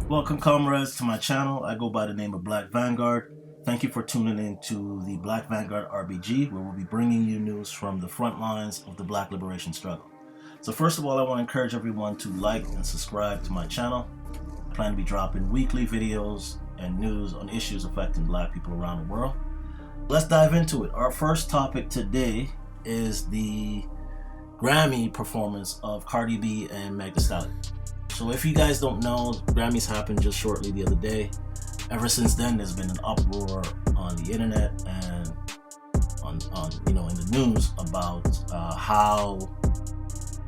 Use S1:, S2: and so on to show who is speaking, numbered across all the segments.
S1: Welcome, comrades, to my channel. I go by the name of Black Vanguard. Thank you for tuning in to the Black Vanguard RBG, where we'll be bringing you news from the front lines of the Black liberation struggle. So first of all, I want to encourage everyone to like and subscribe to my channel. I plan to be dropping weekly videos and news on issues affecting Black people around the world. Let's dive into it. Our first topic today is the Grammy performance of Cardi B and Meg Stallion. So if you guys don't know, Grammys happened just shortly the other day. Ever since then, there's been an uproar on the internet and on in the news about how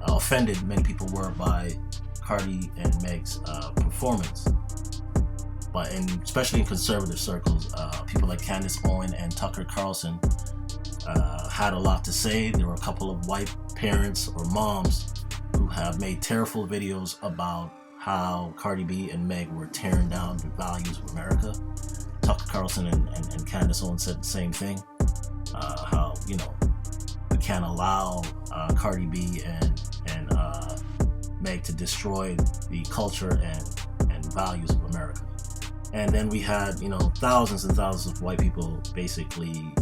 S1: offended many people were by Cardi and Meg's performance. But especially in conservative circles, people like Candace Owen and Tucker Carlson had a lot to say. There were a couple of white parents or moms who have made tearful videos about how Cardi B and Meg were tearing down the values of America. Tucker Carlson and Candace Owen said the same thing. How we can't allow Cardi B and Meg to destroy the culture and values of America. And then we had thousands and thousands of white people basically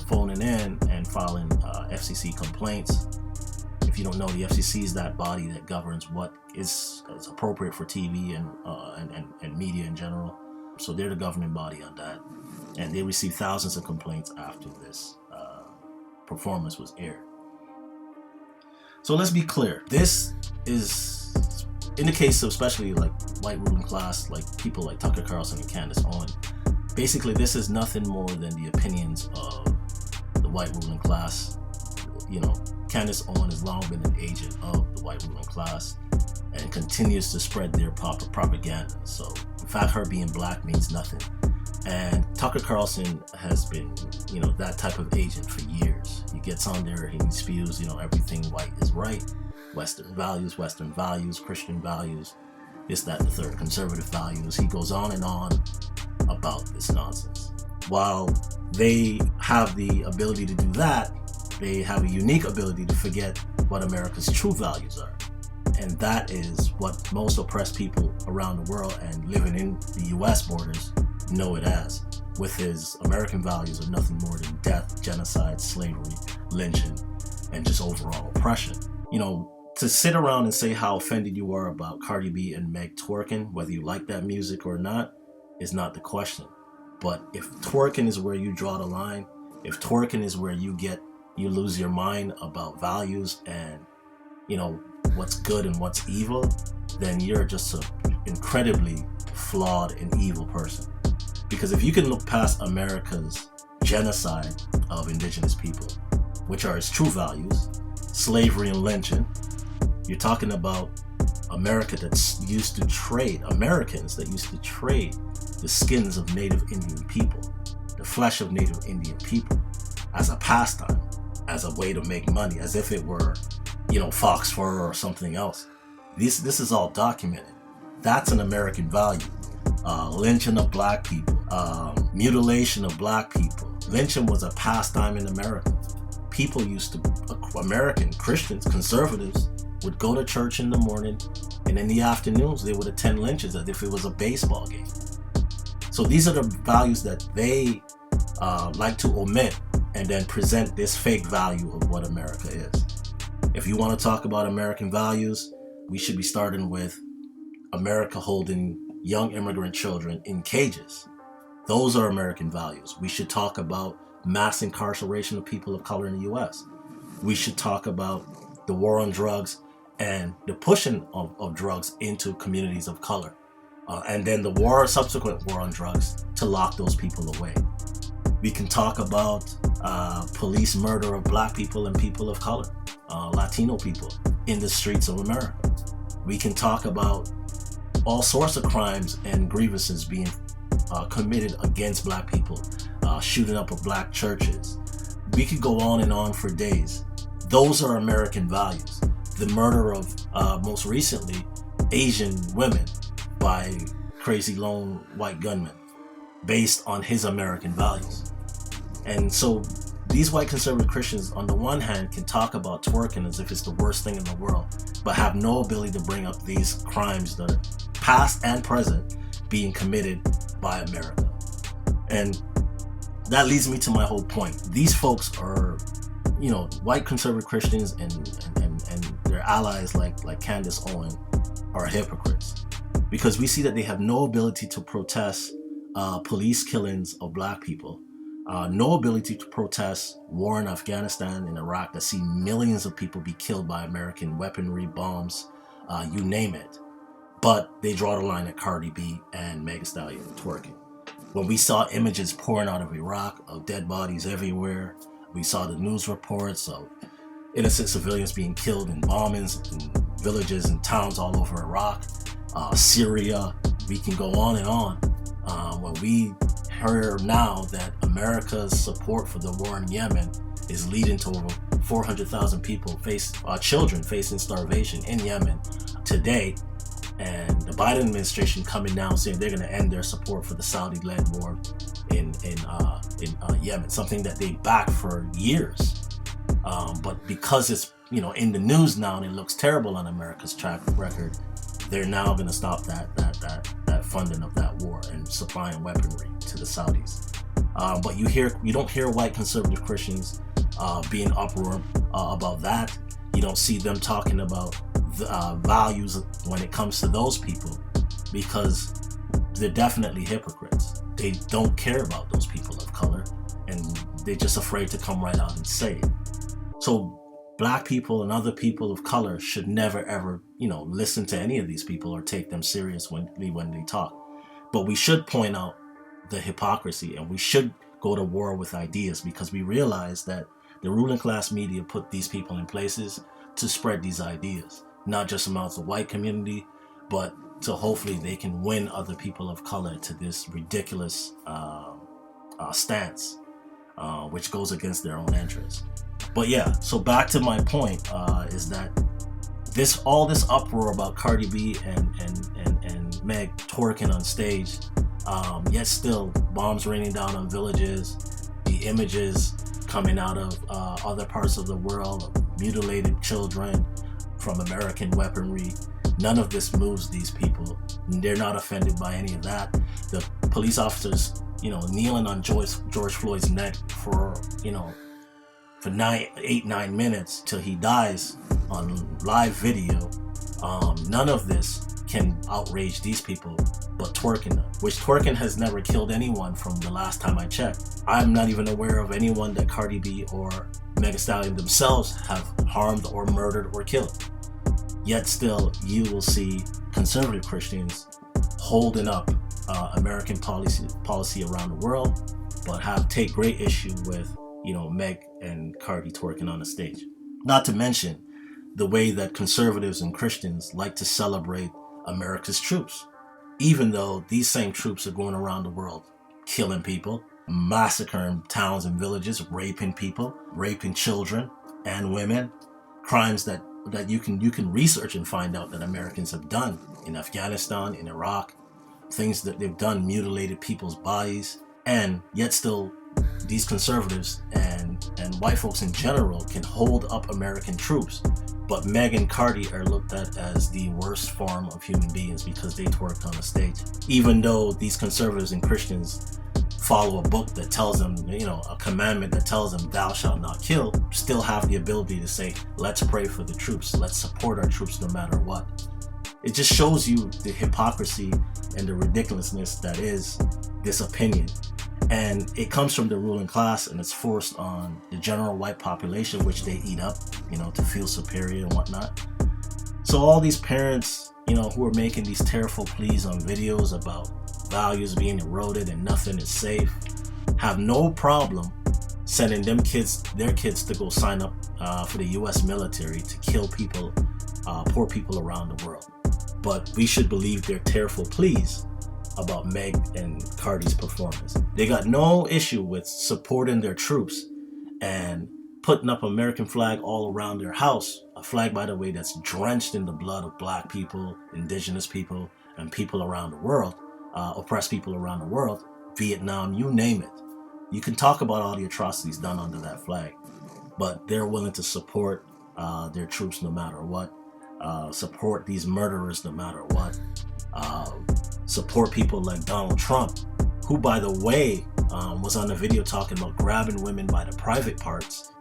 S1: phoning in and filing FCC complaints. If you don't know, the FCC is that body that governs what is appropriate for TV and media in general. So they're the governing body on that. And they received thousands of complaints after this performance was aired. So let's be clear. This is, in the case of especially like white ruling class, like people like Tucker Carlson and Candace Owen, basically this is nothing more than the opinions of the white ruling class. Candace Owen has long been an agent of the white ruling class and continues to spread their propaganda. So, in fact, her being black means nothing. And Tucker Carlson has been, that type of agent for years. He gets on there, he spews, everything white is right, Western values, Christian values, this, that, and the third, conservative values. He goes on and on about this nonsense. While they have the ability to do that, they have a unique ability to forget what America's true values are. And that is what most oppressed people around the world and living in the US borders know it as, with his American values are nothing more than death, genocide, slavery, lynching, and just overall oppression. To sit around and say how offended you are about Cardi B and Meg twerking, whether you like that music or not, is not the question. But if twerking is where you draw the line, if twerking is where you lose your mind about values and what's good and what's evil, then you're just an incredibly flawed and evil person. Because if you can look past America's genocide of indigenous people, which are its true values, slavery and lynching, you're talking about Americans that used to trade the skins of Native Indian people, the flesh of Native Indian people, as a pastime, as a way to make money, as if it were, fox fur or something else. This is all documented. That's an American value. Lynching of black people, mutilation of black people. Lynching was a pastime in America. People American Christians, conservatives, would go to church in the morning, and in the afternoons they would attend lynches as if it was a baseball game. So these are the values that they like to omit and then present this fake value of what America is. If you want to talk about American values, we should be starting with America holding young immigrant children in cages. Those are American values. We should talk about mass incarceration of people of color in the US. We should talk about the war on drugs and the pushing of drugs into communities of color. And then the subsequent war on drugs to lock those people away. We can talk about police murder of black people and people of color, Latino people in the streets of America. We can talk about all sorts of crimes and grievances being committed against black people, shooting up of black churches. We could go on and on for days. Those are American values. The murder of, most recently, Asian women by crazy lone white gunmen based on his American values. And so these white conservative Christians, on the one hand, can talk about twerking as if it's the worst thing in the world, but have no ability to bring up these crimes that past and present, being committed by America. And that leads me to my whole point. These folks are, white conservative Christians and their allies like Candace Owen are hypocrites, because we see that they have no ability to protest police killings of black people, no ability to protest war in Afghanistan and Iraq that see millions of people be killed by American weaponry, bombs, you name it. But they draw the line at Cardi B and Meg Stallion twerking. When we saw images pouring out of Iraq of dead bodies everywhere, we saw the news reports of innocent civilians being killed in bombings in villages and towns all over Iraq, Syria, we can go on and on. When we hear now that America's support for the war in Yemen is leading to over 400,000 people children facing starvation in Yemen today, and the Biden administration coming down saying they're going to end their support for the Saudi-led war in Yemen, something that they backed for years. But because it's in the news now and it looks terrible on America's track record, they're now going to stop that funding of that war and supplying weaponry to the Saudis. But you don't hear white conservative Christians being uproar about that. You don't see them talking about the values when it comes to those people, because they're definitely hypocrites. They don't care about those people of color, and they're just afraid to come right out and say it. So black people and other people of color should never ever, listen to any of these people or take them serious when they talk. But we should point out the hypocrisy, and we should go to war with ideas, because we realize that the ruling class media put these people in places to spread these ideas, not just amongst the white community, but to hopefully they can win other people of color to this ridiculous stance, which goes against their own interests. But yeah, so back to my point is that all this uproar about Cardi B and Meg twerking on stage, yet still bombs raining down on villages, the images coming out of other parts of the world of mutilated children from American weaponry, none of this moves these people. They're not offended by any of that. The police officers, kneeling on George Floyd's neck for 9 minutes till he dies on live video. None of this can outrage these people but twerking, which twerking has never killed anyone from the last time I checked. I'm not even aware of anyone that Cardi B or Meg Stallion themselves have harmed or murdered or killed. Yet still, you will see conservative Christians holding up American policy around the world, but take great issue with Meg and Cardi twerking on the stage. Not to mention the way that conservatives and Christians like to celebrate America's troops, even though these same troops are going around the world killing people, massacring towns and villages, raping people, raping children and women, crimes that you can research and find out that Americans have done in Afghanistan, in Iraq, things that they've done, mutilated people's bodies, and yet still these conservatives and white folks in general can hold up American troops. But Meg and Cardi are looked at as the worst form of human beings because they twerked on the stage. Even though these conservatives and Christians follow a book that tells them, a commandment that tells them thou shalt not kill, still have the ability to say, let's pray for the troops, let's support our troops no matter what. It just shows you the hypocrisy and the ridiculousness that is this opinion. And it comes from the ruling class, and it's forced on the general white population, which they eat up, to feel superior and whatnot. So all these parents, who are making these tearful pleas on videos about values being eroded and nothing is safe, have no problem sending their kids to go sign up for the U.S. military to kill people, poor people around the world. But we should believe their tearful pleas about Meg and Cardi's performance. They got no issue with supporting their troops and putting up American flag all around their house. A flag, by the way, that's drenched in the blood of black people, indigenous people, and people around the world, oppressed people around the world, Vietnam, you name it. You can talk about all the atrocities done under that flag, but they're willing to support their troops no matter what. support these murderers no matter what, support people like Donald Trump, who, by the way, was on the video talking about grabbing women by the private parts.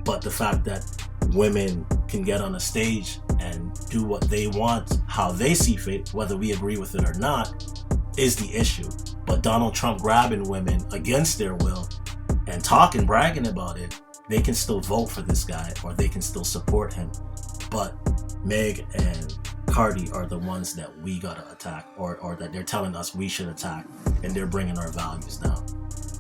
S1: But the fact that women can get on a stage and do what they want, how they see fit, whether we agree with it or not, is the issue. But Donald Trump grabbing women against their will and talking, bragging about it, they can still vote for this guy, or they can still support him. But Meg and Cardi are the ones that we gotta attack, or that they're telling us we should attack, and they're bringing our values down.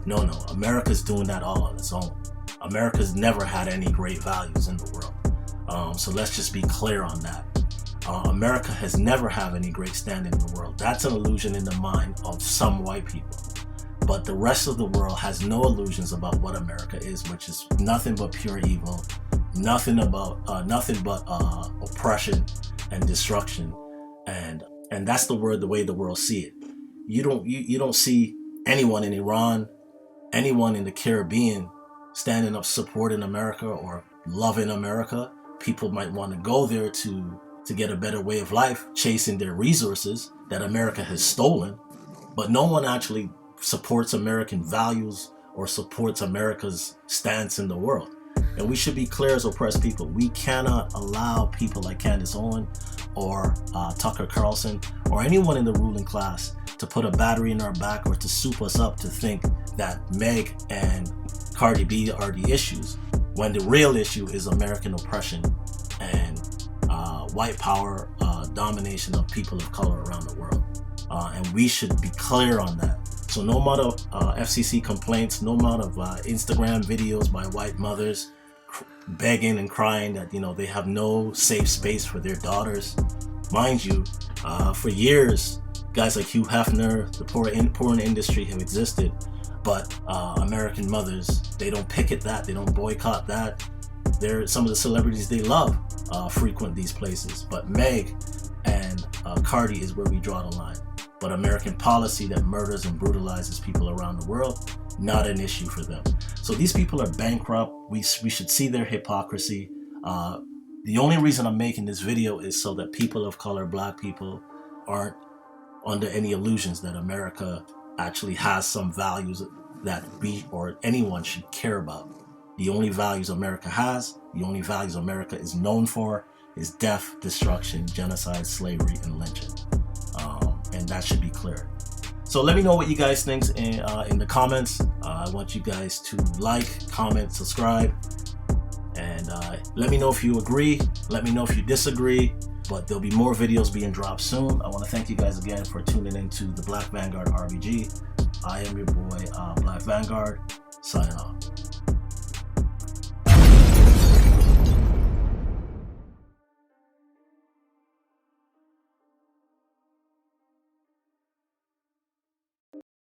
S1: No, America's doing that all on its own. America's never had any great values in the world. So let's just be clear on that. America has never had any great standing in the world. That's an illusion in the mind of some white people. But the rest of the world has no illusions about what America is, which is nothing but pure evil, nothing but oppression and destruction, and that's the way the world see it. You don't see anyone in Iran, anyone in the Caribbean standing up supporting America or loving America. People might want to go there to get a better way of life, chasing their resources that America has stolen, but no one actually supports American values or supports America's stance in the world. And we should be clear as oppressed people. We cannot allow people like Candace Owen or Tucker Carlson or anyone in the ruling class to put a battery in our back or to soup us up to think that Meg and Cardi B are the issues, when the real issue is American oppression and white power domination of people of color around the world. And we should be clear on that. So no amount of FCC complaints, no amount of Instagram videos by white mothers begging and crying that, they have no safe space for their daughters. Mind you, for years, guys like Hugh Hefner, the porn industry have existed, but American mothers, they don't picket that, they don't boycott that. They're some of the celebrities they love frequent these places. But Meg and Cardi is where we draw the line. But American policy that murders and brutalizes people around the world, not an issue for them. So these people are bankrupt. We should see their hypocrisy. The only reason I'm making this video is so that people of color, black people, aren't under any illusions that America actually has some values that we or anyone should care about. The only values America has, the only values America is known for, is death, destruction, genocide, slavery, and lynching. And that should be clear. So let me know what you guys think in the comments. I want you guys to like, comment, subscribe, and let me know if you agree. Let me know if you disagree. But there'll be more videos being dropped soon. I want to thank you guys again for tuning into the Black Vanguard RBG. I am your boy, Black Vanguard, signing off.